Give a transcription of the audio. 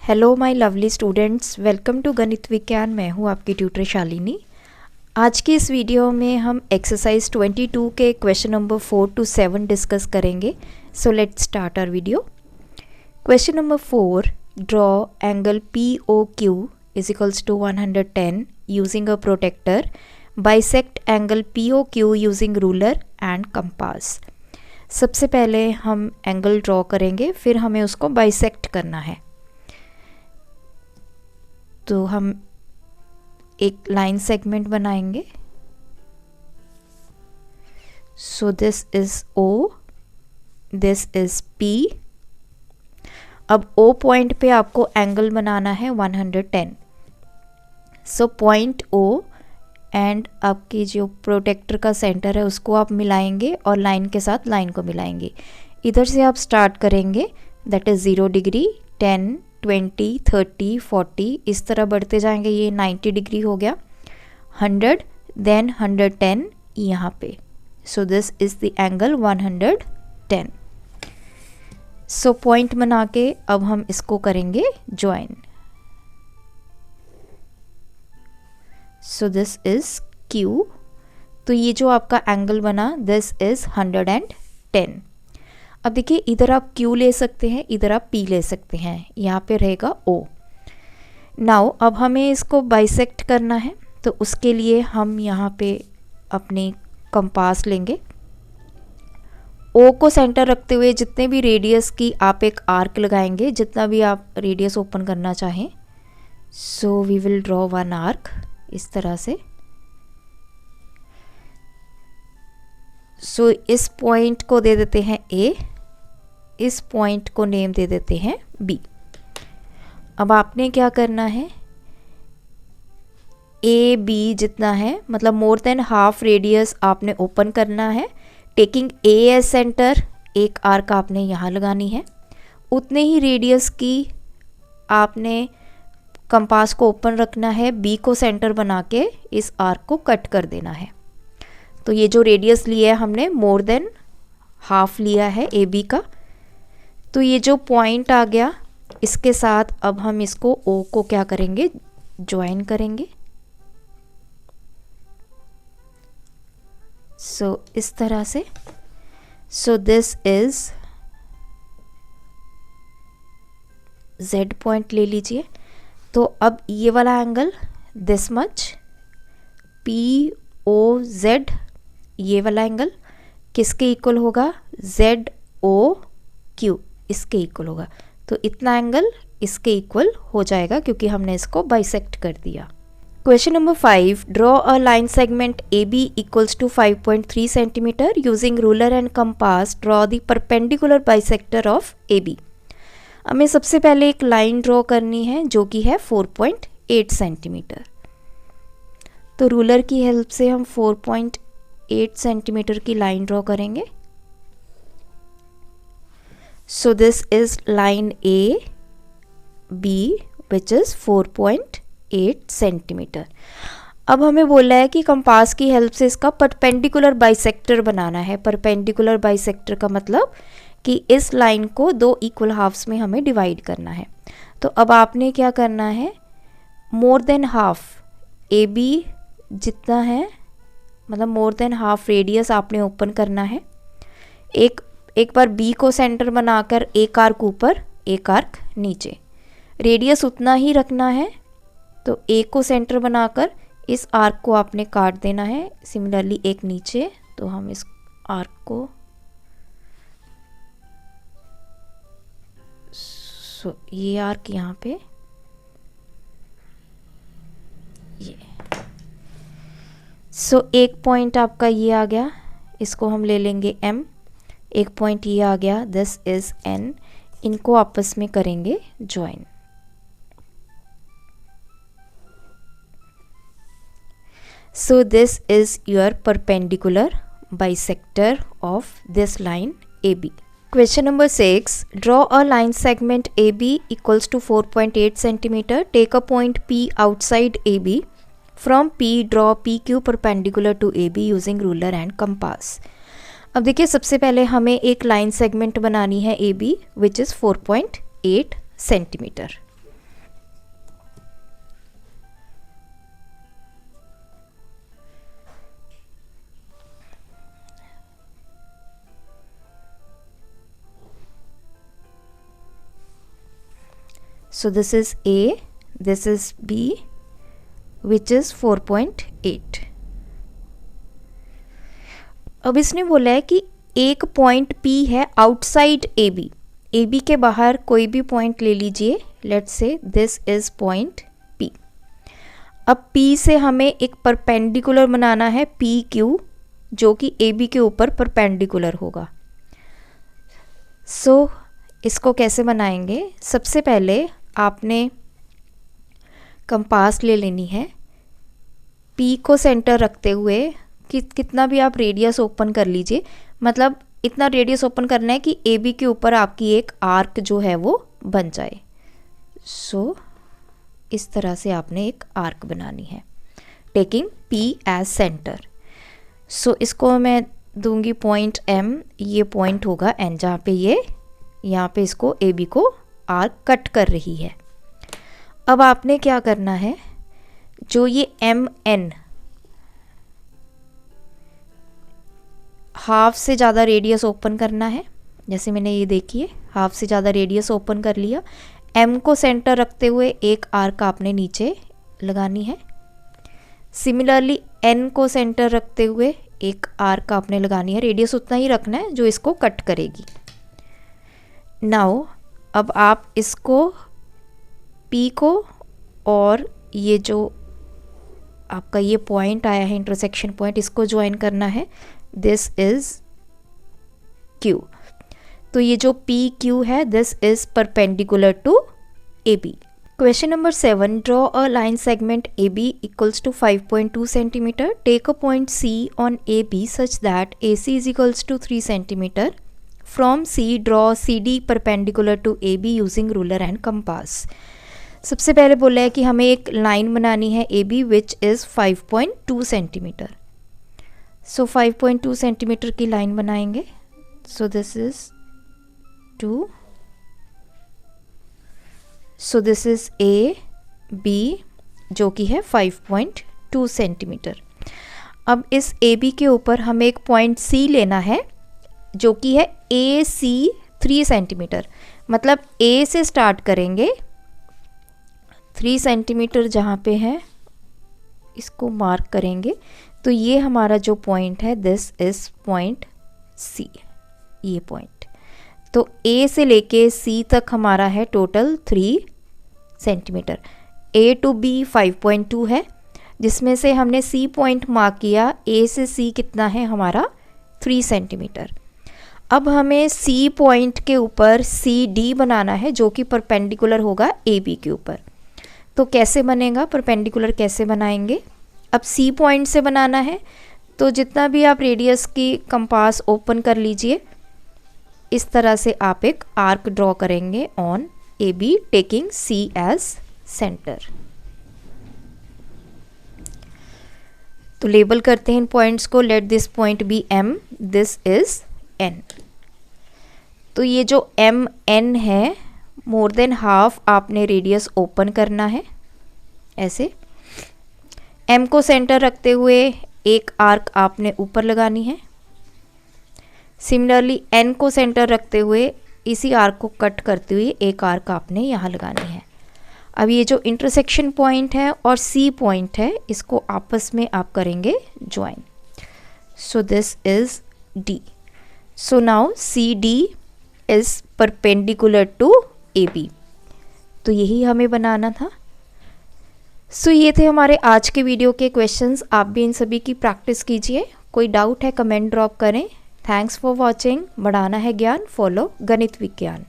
Hello my lovely students, welcome to Ganit Vigyan. मैं हूँ आपकी ट्यूटर शालिनी। आज की इस वीडियो में हम एक्सरसाइज 22 के क्वेश्चन नंबर 4 to 7 डिस्कस करेंगे। So let's start our video. Question number 4, draw angle POQ is equals to 110 using a protractor, bisect angle POQ using ruler and compass. सबसे पहले हम एंगल ड्रॉ करेंगे, फिर हमें उसको बाइसेक्ट करना है। तो हम एक लाइन सेगमेंट बनाएंगे। सो this is O, this is P। अब O पॉइंट पे आपको एंगल बनाना है 110। सो पॉइंट O एंड आपकी जो प्रोटेक्टर का सेंटर है उसको आप मिलाएंगे और लाइन के साथ लाइन को मिलाएंगे। इधर से आप स्टार्ट करेंगे, दैट इज 0 डिग्री, 10, 20, 30, 40, इस तरह बढ़ते जाएंगे। ये 90 डिग्री हो गया, 100, देन 110 यहाँ पे। सो this is the angle 110। So point बना के अब हम इसको करेंगे join. So this is Q। तो ये जो आपका एंगल बना, दिस इज 110। अब देखिए, इधर आप Q ले सकते हैं, इधर आप P ले सकते हैं, यहाँ पे रहेगा O। नाउ अब हमें इसको बाइसेक्ट करना है, तो उसके लिए हम यहाँ पे अपनी कंपास लेंगे। O को सेंटर रखते हुए जितने भी रेडियस की आप एक आर्क लगाएंगे, जितना भी आप रेडियस ओपन करना चाहें। So we will draw one arc इस तरह से। सो इस पॉइंट को दे देते हैं A, इस पॉइंट को नेम दे देते हैं B। अब आपने क्या करना है, AB जितना है, मतलब मोर देन हाफ रेडियस आपने ओपन करना है। टेकिंग A एज सेंटर, एक आर्क आपने यहाँ लगानी है। उतने ही रेडियस की आपने कंपास को ओपन रखना है, B को सेंटर बना के इस आर्क को कट कर देना है। तो ये जो रेडियस लिया है हमने, मोर देन हाफ लिया है AB का। तो ये जो पॉइंट आ गया, इसके साथ अब हम इसको O को क्या करेंगे, ज्वाइन करेंगे। सो इस तरह से। सो दिस इज Z पॉइंट ले लीजिए। तो अब ये वाला एंगल दिस मच, POZ, ये वाला एंगल किसके इक्वल होगा, ZOQ, इसके इक्वल होगा। तो इतना एंगल इसके इक्वल हो जाएगा क्योंकि हमने इसको बाइसेक्ट कर दिया। Question number 5, draw a line segment AB equals to 5.3 centimetre using ruler and compass, draw the perpendicular bisector of AB। हमें सबसे पहले एक लाइन ड्रॉ करनी है जो कि है 4.8 सेंटीमीटर। तो रूलर की हेल्प से हम 4.8 सेंटीमीटर की लाइन ड्रॉ करेंगे। सो this is line AB which is 4.8 centimetre. अब हमें बोला है कि कंपास की हेल्प से इसका परपेंडिकुलर बाइसेक्टर बनाना है। परपेंडिकुलर बाइसेक्टर का मतलब कि इस लाइन को दो इक्वल हाफ्स में हमें डिवाइड करना है। तो अब आपने क्या करना है, मोर देन हाफ AB जितना है, मतलब मोर देन हाफ रेडियस आपने ओपन करना है। एक बार B को सेंटर बनाकर एक आर्क ऊपर, एक आर्क नीचे, रेडियस उतना ही रखना है। तो A को सेंटर बनाकर इस आर्क को आपने काट देना है। सिमिलरली एक नीचे, तो हम इस आर्क को ये आर्क यहाँ पे, ये एक पॉइंट आपका ये आ गया, इसको हम ले लेंगे M। एक पॉइंट ये आ गया, दिस इज N। इनको आपस में करेंगे join. So this is your perpendicular bisector of this line AB। Question number 6, draw a line segment AB equals to 4.8 centimeter. Take a point P outside AB. From P, draw PQ perpendicular to AB using ruler and compass. अब देखिए, सबसे पहले हमें एक line segment बनानी है AB, which is 4.8 centimetre. So this is A, this is B, which is 4.8. अब इसने बोला है कि एक पॉइंट P है आउटसाइड AB. AB के बाहर कोई भी पॉइंट ले लीजिए. Let's say this is point P. अब P से हमें एक परपेंडिकुलर बनाना है PQ, जो कि AB के ऊपर परपेंडिकुलर होगा. सो इसको कैसे बनाएंगे? सबसे पहले आपने कंपास ले लेनी है. P को सेंटर रखते हुए कितना भी आप रेडियस ओपन कर लीजिए, मतलब इतना रेडियस ओपन करना है कि AB के ऊपर आपकी एक आर्क जो है वो बन जाए. सो इस तरह से आपने एक आर्क बनानी है टेकिंग P एज सेंटर. सो इसको मैं दूंगी पॉइंट M. ये पॉइंट होगा N, जहाँ पे यहाँ पे इसको AB को आर्क कट कर रही है. अब आपने क्या करना है, जो ये MN हाफ से ज़्यादा रेडियस ओपन करना है. जैसे मैंने ये देखिए हाफ से ज़्यादा रेडियस ओपन कर लिया. M को सेंटर रखते हुए एक आर्क आपने नीचे लगानी है. सिमिलरली N को सेंटर रखते हुए एक आर्क आपने लगानी है. रेडियस उतना ही रखना है जो इसको कट करेगी. नाउ अब आप इसको P को और ये जो आपका ये पॉइंट आया है इंटरसेक्शन पॉइंट, इसको ज्वाइन करना है. This is Q. तो ये जो PQ है this is perpendicular to AB. Question number 7. Draw a line segment AB equals to 5.2 cm. Take a point C on AB such that AC is equals to 3 cm. From C, draw CD perpendicular to AB using ruler and compass. सबसे पहले बोला है कि हमें एक line बनानी है AB which is 5.2 cm. So 5.2 cm की लाइन बनाएंगे. So this is 2. So this is A, B जो कि है 5.2 सेंटीमीटर. अब इस AB के ऊपर हमें एक पॉइंट C लेना है जो कि है AC 3 सेंटीमीटर. मतलब A से स्टार्ट करेंगे, 3 सेंटीमीटर जहाँ पे है इसको मार्क करेंगे. तो ये हमारा जो पॉइंट है दिस इज़ पॉइंट C. ये पॉइंट तो A से लेके C तक हमारा है total 3 centimetre. A to B 5.2 है, जिसमें से हमने C पॉइंट मार्क किया. A से C कितना है हमारा 3 सेंटीमीटर. अब हमें C पॉइंट के ऊपर CD बनाना है जो कि परपेंडिकुलर होगा AB के ऊपर. तो कैसे बनेगा, परपेंडिकुलर कैसे बनाएंगे? अब C पॉइंट से बनाना है तो जितना भी आप रेडियस की कंपास ओपन कर लीजिए. इस तरह से आप एक आर्क ड्रॉ करेंगे on AB taking C as centre. तो लेबल करते हैं इन पॉइंट्स को. Let this point be M, this is N. तो ये जो MN है मोर देन हाफ आपने रेडियस ओपन करना है ऐसे. M को सेंटर रखते हुए एक आर्क आपने ऊपर लगानी है. सिमिलरली N को सेंटर रखते हुए इसी आर्क को कट करते हुए एक आर्क आपने यहाँ लगानी है. अब ये जो इंटरसेक्शन पॉइंट है और C पॉइंट है इसको आपस में आप करेंगे join. So this is D. So now CD is perpendicular to AB. तो यही हमें बनाना था. सो ये थे हमारे आज के वीडियो के क्वेश्चंस. आप भी इन सभी की प्रैक्टिस कीजिए. कोई डाउट है कमेंट ड्रॉप करें. Thanks for watching. बढ़ाना है ज्ञान, फॉलो गणित विज्ञान.